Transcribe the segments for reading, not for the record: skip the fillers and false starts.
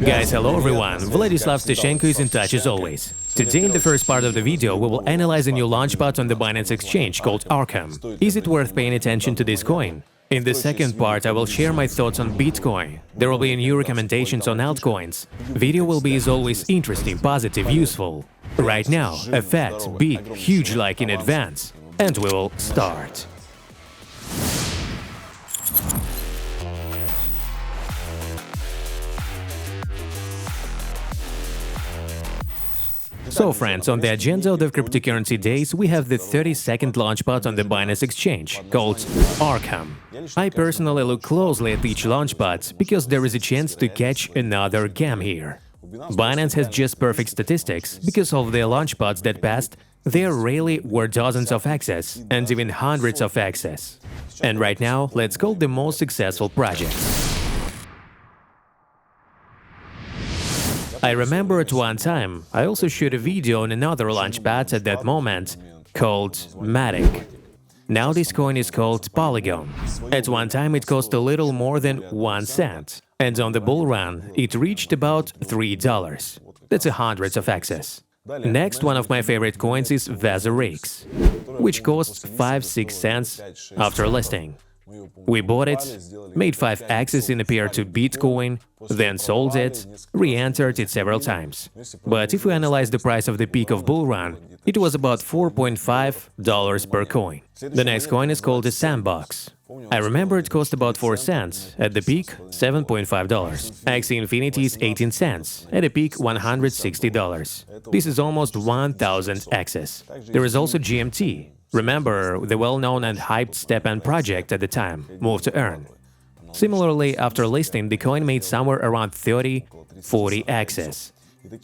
Guys, hello everyone, Vladislav Stishenko is in touch as always. Today in the first part of the video we will analyze a new launchpad on the Binance exchange called Arkham. Is it worth paying attention to this coin? In the second part I will share my thoughts on Bitcoin. There will be new recommendations on altcoins. Video will be as always interesting, positive, useful. Right now, a fat, big, huge like in advance. And we will start. So friends, on the agenda of the cryptocurrency days we have the 32nd launchpad on the Binance exchange, called Arkham. I personally look closely at each launchpad, because there is a chance to catch another gem here. Binance has just perfect statistics, because of the launchpads that passed, there really were dozens of access, and even hundreds of access. And right now, let's call the most successful projects. I remember at one time, I also shot a video on another launchpad at that moment, called Matic. Now this coin is called Polygon. At one time it cost a little more than 1 cent, and on the bull run it reached about $3. That's hundreds of access. Next, one of my favorite coins is VazRX, which costs 5-6 cents after listing. We bought it, made 5x in a pair to Bitcoin, then sold it, re-entered it several times. But if we analyze the price of the peak of bull run, it was about $4.5 per coin. The next coin is called a Sandbox. I remember it cost about 4 cents, at the peak $7.5. Axie Infinity is 18 cents, at a peak $160. This is almost 1,000 X's. There is also GMT. Remember, the well-known and hyped StepN project at the time, moved to Earn. Similarly, after listing, the coin made somewhere around 30–40 X's.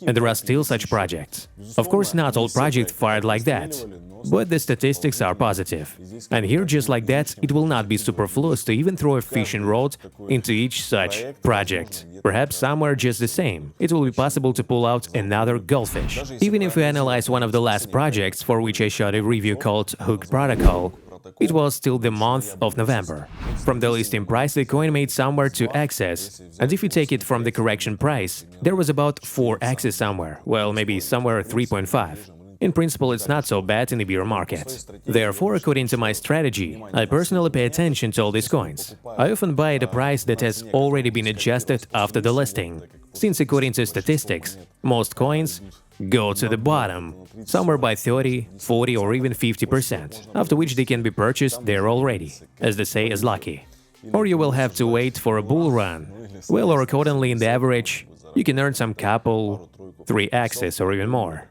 And there are still such projects. Of course, not all projects fired like that, but the statistics are positive. And here, just like that, it will not be superfluous to even throw a fishing rod into each such project. Perhaps somewhere just the same, it will be possible to pull out another goldfish. Even if we analyze one of the last projects for which I shot a review called Hook Protocol, it was still the month of November. From the listing price, the coin made somewhere 2x's, and if you take it from the correction price, there was about 4x's somewhere, well, maybe somewhere 3.5. In principle, it's not so bad in the bear market. Therefore, according to my strategy, I personally pay attention to all these coins. I often buy at a price that has already been adjusted after the listing, since according to statistics, most coins go to the bottom, somewhere by 30, 40 or even 50%, after which they can be purchased there already, as they say, as lucky. Or you will have to wait for a bull run. Well, or accordingly in the average, you can earn some couple, 3x's or even more.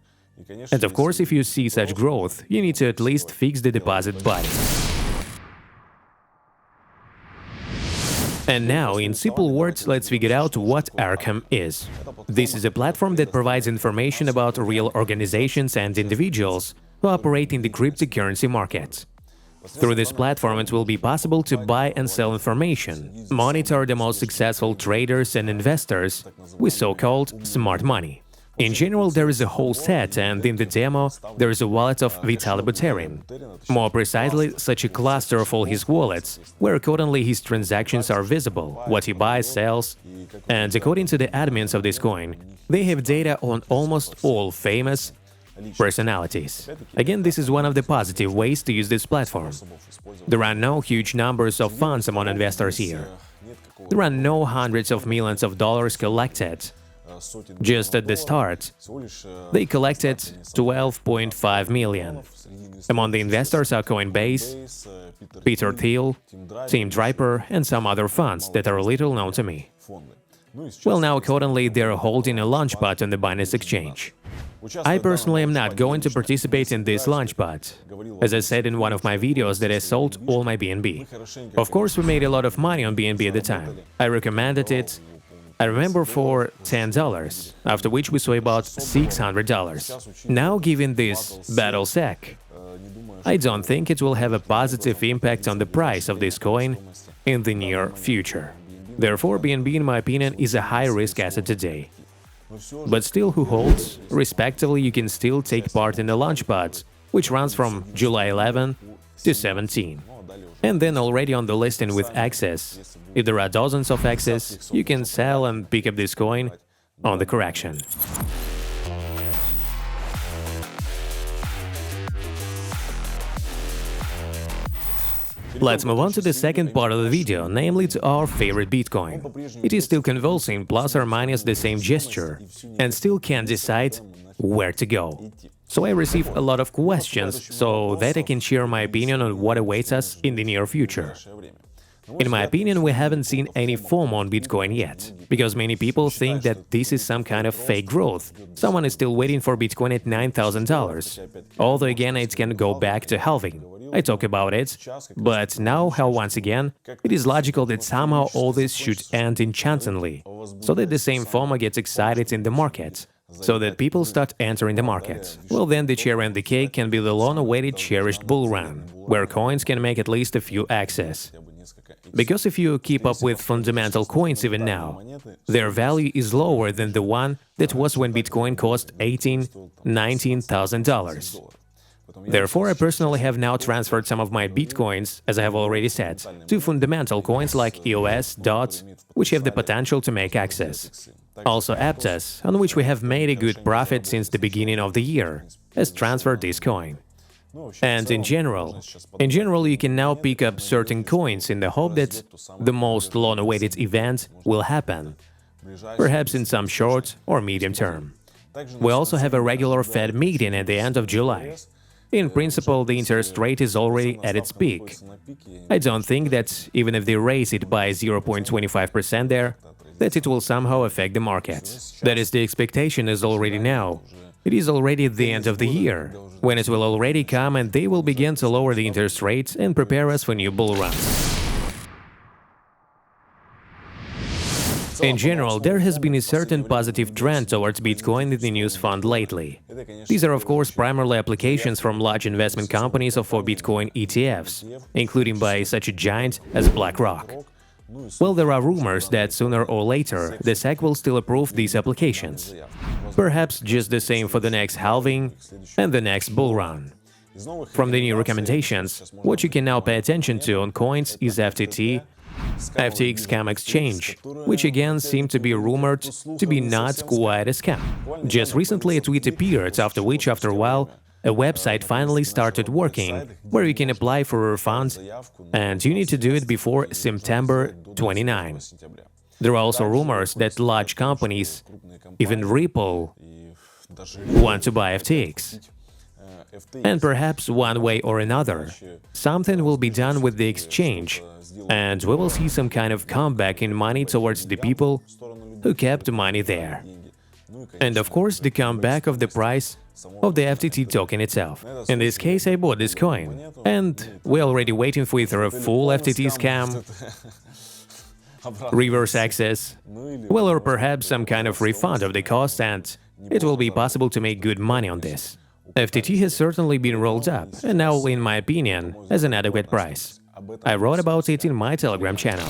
And of course, if you see such growth, you need to at least fix the deposit body. And now, in simple words, let's figure out what Arkham is. This is a platform that provides information about real organizations and individuals who operate in the cryptocurrency market. Through this platform, it will be possible to buy and sell information, monitor the most successful traders and investors with so-called smart money. In general, there is a whole set, and in the demo, there is a wallet of Vitaly Buterin. More precisely, such a cluster of all his wallets, where accordingly his transactions are visible, what he buys, sells, and according to the admins of this coin, they have data on almost all famous personalities. Again, this is one of the positive ways to use this platform. There are no huge numbers of funds among investors here. There are no hundreds of millions of dollars collected. Just at the start, they collected 12.5 million. Among the investors are Coinbase, Peter Thiel, Tim Draper, and some other funds that are little known to me. Well, now accordingly they're holding a launchpad on the Binance exchange. I personally am not going to participate in this launchpad, as I said in one of my videos that I sold all my BNB. Of course, we made a lot of money on BNB at the time. I recommended it, I remember, for $10, after which we saw about $600. Now, given this battle sec, I don't think it will have a positive impact on the price of this coin in the near future. Therefore, BNB, in my opinion, is a high-risk asset today. But still, who holds? Respectively, you can still take part in the launchpad, which runs from July 11 to 17. And then already on the listing with access. If there are dozens of access, you can sell and pick up this coin on the correction. Let's move on to the second part of the video, namely to our favorite Bitcoin. It is still convulsing, plus or minus the same gesture, and still can't decide where to go. So I receive a lot of questions, so that I can share my opinion on what awaits us in the near future. In my opinion, we haven't seen any FOMO on Bitcoin yet, because many people think that this is some kind of fake growth. Someone is still waiting for Bitcoin at $9,000. Although again, it can go back to halving. I talk about it, but now, once again, it is logical that somehow all this should end enchantingly, so that the same FOMO gets excited in the market, so that people start entering the market. Well, then the cherry on the cake can be the long-awaited cherished bull run, where coins can make at least a few X's. Because if you keep up with fundamental coins even now, their value is lower than the one that was when Bitcoin cost $18,000, $19,000. Therefore, I personally have now transferred some of my Bitcoins, as I have already said, to fundamental coins like EOS, DOT, which have the potential to make X's. Also Aptos, on which we have made a good profit since the beginning of the year, has transferred this coin. And in general, you can now pick up certain coins in the hope that the most long-awaited event will happen, perhaps in some short or medium term. We also have a regular Fed meeting at the end of July. In principle, the interest rate is already at its peak. I don't think that even if they raise it by 0.25% there, that it will somehow affect the market. That is, the expectation is already now. It is already at the end of the year, when it will already come and they will begin to lower the interest rates and prepare us for new bull runs. In general, there has been a certain positive trend towards Bitcoin in the news fund lately. These are, of course, primarily applications from large investment companies for Bitcoin ETFs, including by such a giant as BlackRock. Well, there are rumors that sooner or later the SEC will still approve these applications. Perhaps just the same for the next halving and the next bull run. From the new recommendations, what you can now pay attention to on coins is FTT, FTX scam exchange, which again seemed to be rumored to be not quite a scam. Just recently a tweet appeared, after which, after a while, a website finally started working, where you can apply for a refund, and you need to do it before September 29. There are also rumors that large companies, even Ripple, want to buy FTX. And perhaps one way or another, something will be done with the exchange, and we will see some kind of comeback in money towards the people who kept money there. And of course, the comeback of the price of the FTT token itself. In this case, I bought this coin, and we're already waiting for either a full FTT scam, reverse access, well, or perhaps some kind of refund of the cost, and it will be possible to make good money on this. FTT has certainly been rolled up, and now, in my opinion, has an adequate price. I wrote about it in my Telegram channel.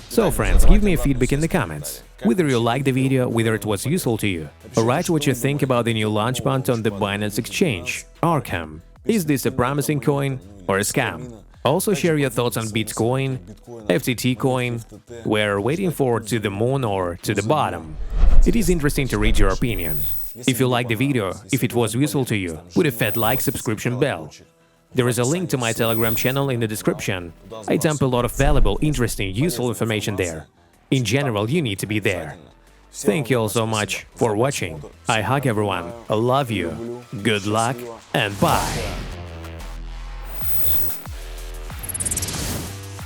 So friends, give me a feedback in the comments. Whether you liked the video, whether it was useful to you. Write what you think about the new launchpad on the Binance exchange, Arkham. Is this a promising coin or a scam? Also share your thoughts on Bitcoin, FTT coin, we're waiting for to the moon or to the bottom. It is interesting to read your opinion. If you liked the video, if it was useful to you, put a fat like, subscription bell. There is a link to my Telegram channel in the description. I dump a lot of valuable, interesting, useful information there. In general, you need to be there. Thank you all so much for watching. I hug everyone, I love you, good luck, and bye!